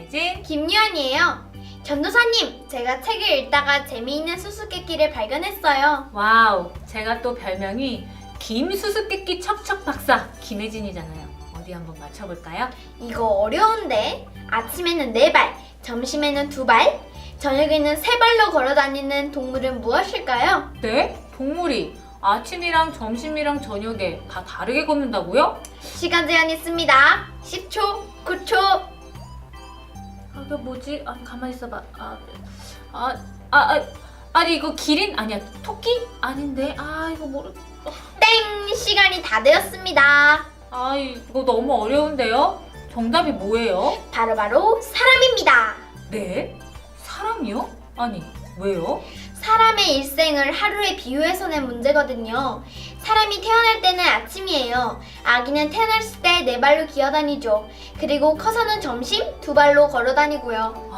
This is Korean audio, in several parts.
김혜진. 김유한이에요. 전도사님, 제가 책을 읽다가 재미있는 수수께끼를 발견했어요. 와우, 제가 또 별명이 김수수께끼 척척 박사 김혜진이잖아요. 어디 한번 맞춰볼까요? 이거 어려운데? 아침에는 4발, 점심에는 2발, 저녁에는 3발로 걸어다니는 동물은 무엇일까요? 네? 동물이 아침이랑 점심이랑 저녁에 다 다르게 걷는다고요? 시간 제한 있습니다. 10초, 9초. 이거 뭐지? 가만히 있어봐. 아니 이거 기린? 아니야, 토끼? 아닌데. 이거 모르. 땡! 시간이 다 되었습니다. 이거 너무 어려운데요? 정답이 뭐예요? 바로바로 사람입니다. 네? 사람이요? 아니, 왜요? 사람의 일생을 하루에 비유해서 낸 문제거든요. 사람이 태어날 때는 아침이에요. 아기는 태어났을 때 4발로 기어다니죠. 그리고 커서는 점심 2발로 걸어다니고요.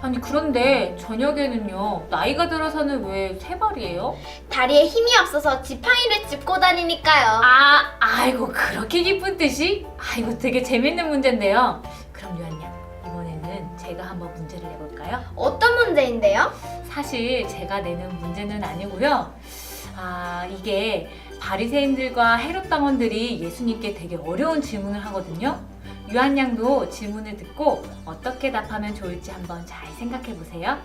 아니 그런데 저녁에는요, 나이가 들어서는 왜 3발이에요? 다리에 힘이 없어서 지팡이를 짚고 다니니까요. 아이고 그렇게 깊은 뜻이? 이거 되게 재밌는 문제인데요. 그럼 유한양, 이번에는 제가 한번 문제를 내볼까요? 어떤 문제인데요? 사실 제가 내는 문제는 아니고요. 이게 바리새인들과 헤롯 당원들이 예수님께 되게 어려운 질문을 하거든요. 유한 양도 질문을 듣고 어떻게 답하면 좋을지 한번 잘 생각해 보세요.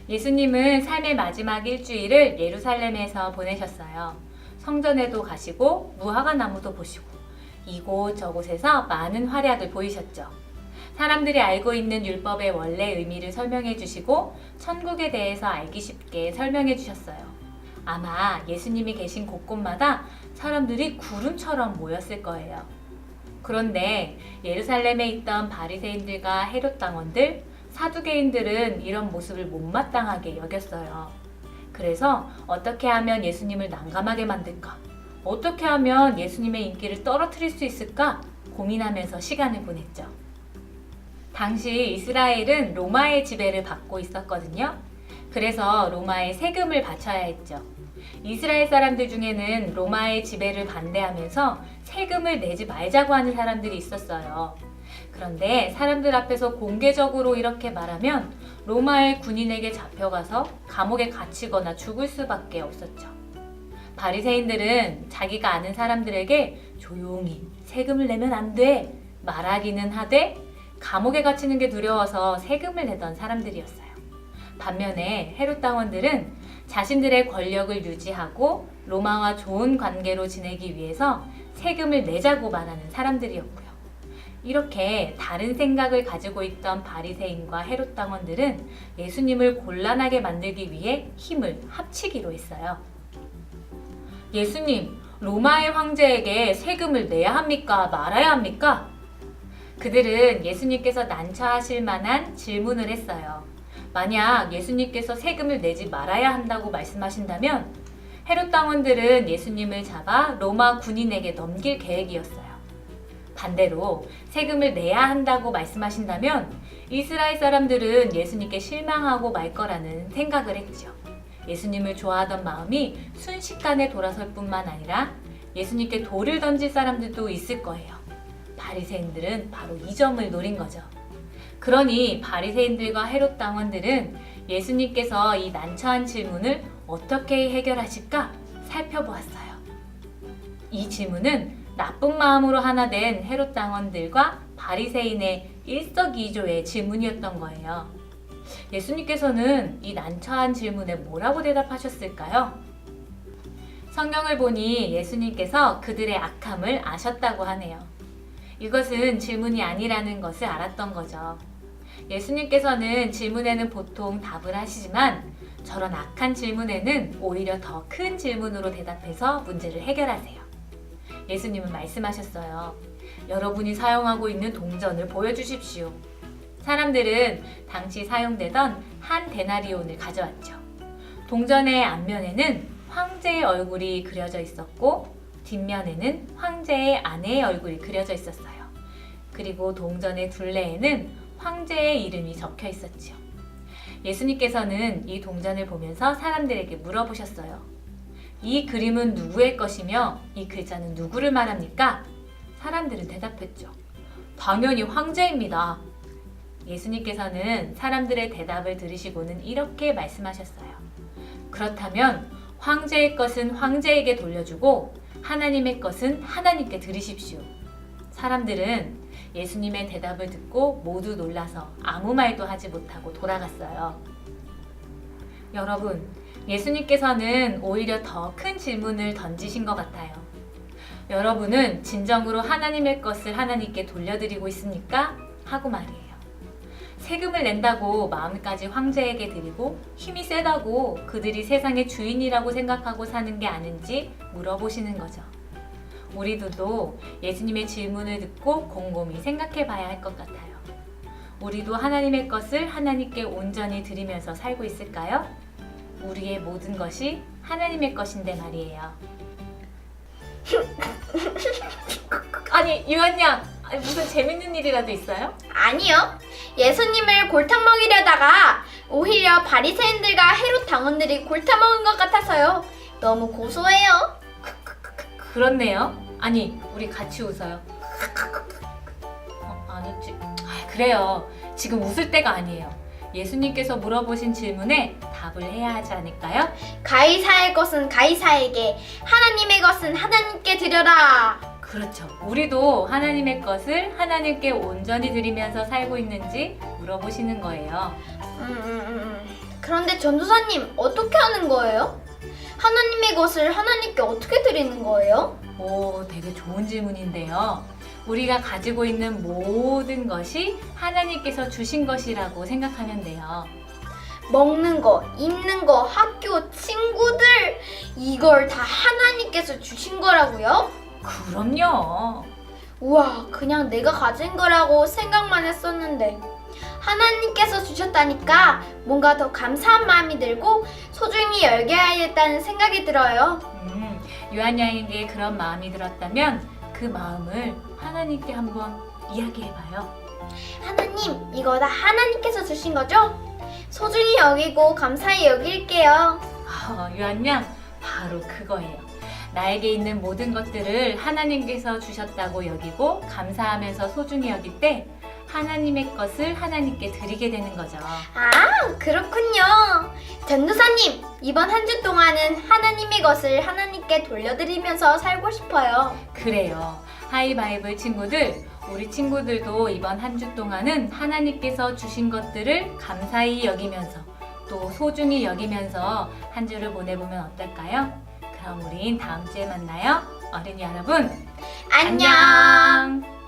예수님은 삶의 마지막 일주일을 예루살렘에서 보내셨어요. 성전에도 가시고 무화과 나무도 보시고 이곳저곳에서 많은 활약을 보이셨죠. 사람들이 알고 있는 율법의 원래 의미를 설명해 주시고 천국에 대해서 알기 쉽게 설명해 주셨어요. 아마 예수님이 계신 곳곳마다 사람들이 구름처럼 모였을 거예요. 그런데 예루살렘에 있던 바리새인들과 헤롯 당원들, 사두개인들은 이런 모습을 못마땅하게 여겼어요. 그래서 어떻게 하면 예수님을 난감하게 만들까? 어떻게 하면 예수님의 인기를 떨어뜨릴 수 있을까? 고민하면서 시간을 보냈죠. 당시 이스라엘은 로마의 지배를 받고 있었거든요. 그래서 로마에 세금을 바쳐야 했죠. 이스라엘 사람들 중에는 로마의 지배를 반대하면서 세금을 내지 말자고 하는 사람들이 있었어요. 그런데 사람들 앞에서 공개적으로 이렇게 말하면 로마의 군인에게 잡혀가서 감옥에 갇히거나 죽을 수밖에 없었죠. 바리새인들은 자기가 아는 사람들에게 조용히 세금을 내면 안 돼 말하기는 하되 감옥에 갇히는 게 두려워서 세금을 내던 사람들이었어요. 반면에 헤롯 당원들은 자신들의 권력을 유지하고 로마와 좋은 관계로 지내기 위해서 세금을 내자고 말하는 사람들이었고요. 이렇게 다른 생각을 가지고 있던 바리새인과 헤롯 당원들은 예수님을 곤란하게 만들기 위해 힘을 합치기로 했어요. 예수님, 로마의 황제에게 세금을 내야 합니까? 말아야 합니까? 그들은 예수님께서 난처하실 만한 질문을 했어요. 만약 예수님께서 세금을 내지 말아야 한다고 말씀하신다면 헤롯 당원들은 예수님을 잡아 로마 군인에게 넘길 계획이었어요. 반대로 세금을 내야 한다고 말씀하신다면 이스라엘 사람들은 예수님께 실망하고 말 거라는 생각을 했죠. 예수님을 좋아하던 마음이 순식간에 돌아설 뿐만 아니라 예수님께 돌을 던질 사람들도 있을 거예요. 바리새인들은 바로 이 점을 노린 거죠. 그러니 바리새인들과 헤롯 당원들은 예수님께서 이 난처한 질문을 어떻게 해결하실까 살펴보았어요. 이 질문은 나쁜 마음으로 하나 된 헤롯 당원들과 바리새인의 일석이조의 질문이었던 거예요. 예수님께서는 이 난처한 질문에 뭐라고 대답하셨을까요? 성경을 보니 예수님께서 그들의 악함을 아셨다고 하네요. 이것은 질문이 아니라는 것을 알았던 거죠. 예수님께서는 질문에는 보통 답을 하시지만 저런 악한 질문에는 오히려 더 큰 질문으로 대답해서 문제를 해결하세요. 예수님은 말씀하셨어요. 여러분이 사용하고 있는 동전을 보여주십시오. 사람들은 당시 사용되던 한 데나리온을 가져왔죠. 동전의 앞면에는 황제의 얼굴이 그려져 있었고 뒷면에는 황제의 아내의 얼굴이 그려져 있었어요. 그리고 동전의 둘레에는 황제의 이름이 적혀 있었죠. 예수님께서는 이 동전을 보면서 사람들에게 물어보셨어요. 이 그림은 누구의 것이며 이 글자는 누구를 말합니까? 사람들은 대답했죠. 당연히 황제입니다. 예수님께서는 사람들의 대답을 들으시고는 이렇게 말씀하셨어요. 그렇다면 황제의 것은 황제에게 돌려주고 하나님의 것은 하나님께 드리십시오. 사람들은 예수님의 대답을 듣고 모두 놀라서 아무 말도 하지 못하고 돌아갔어요. 여러분, 예수님께서는 오히려 더 큰 질문을 던지신 것 같아요. 여러분은 진정으로 하나님의 것을 하나님께 돌려드리고 있습니까? 하고 말이에요. 세금을 낸다고 마음까지 황제에게 드리고 힘이 세다고 그들이 세상의 주인이라고 생각하고 사는 게 아닌지 물어보시는 거죠. 우리도 예수님의 질문을 듣고 곰곰이 생각해 봐야 할 것 같아요. 우리도 하나님의 것을 하나님께 온전히 드리면서 살고 있을까요? 우리의 모든 것이 하나님의 것인데 말이에요. 아니, 유한 양, 무슨 재밌는 일이라도 있어요? 아니요. 예수님을 골탕 먹이려다가 오히려 바리새인들과 헤롯 당원들이 골탕 먹은 것 같아서요. 너무 고소해요. 그렇네요. 아니, 우리 같이 웃어요. 안 웃지? 그래요. 지금 웃을 때가 아니에요. 예수님께서 물어보신 질문에 답을 해야 하지 않을까요? 가이사의 것은 가이사에게, 하나님의 것은 하나님께 드려라. 그렇죠. 우리도 하나님의 것을 하나님께 온전히 드리면서 살고 있는지 물어보시는 거예요. 그런데 전도사님, 어떻게 하는 거예요? 하나님의 것을 하나님께 어떻게 드리는 거예요? 오, 되게 좋은 질문인데요. 우리가 가지고 있는 모든 것이 하나님께서 주신 것이라고 생각하면 돼요. 먹는 거, 입는 거, 학교, 친구들, 이걸 다 하나님께서 주신 거라고요? 그럼요. 우와, 그냥 내가 가진 거라고 생각만 했었는데 하나님께서 주셨다니까 뭔가 더 감사한 마음이 들고 소중히 여겨야겠다는 생각이 들어요. 유한 양에게 그런 마음이 들었다면 그 마음을 하나님께 한번 이야기해봐요. 하나님, 이거 다 하나님께서 주신 거죠? 소중히 여기고 감사히 여길게요. 유한 양, 바로 그거예요. 나에게 있는 모든 것들을 하나님께서 주셨다고 여기고 감사하면서 소중히 여길 때 하나님의 것을 하나님께 드리게 되는 거죠. 아, 그렇군요. 전도사님, 이번 한 주 동안은 하나님의 것을 하나님께 돌려드리면서 살고 싶어요. 그래요. 하이바이블 친구들, 우리 친구들도 이번 한 주 동안은 하나님께서 주신 것들을 감사히 여기면서 또 소중히 여기면서 한 주를 보내보면 어떨까요? 그럼 우린 다음 주에 만나요. 어린이 여러분, 안녕. 안녕.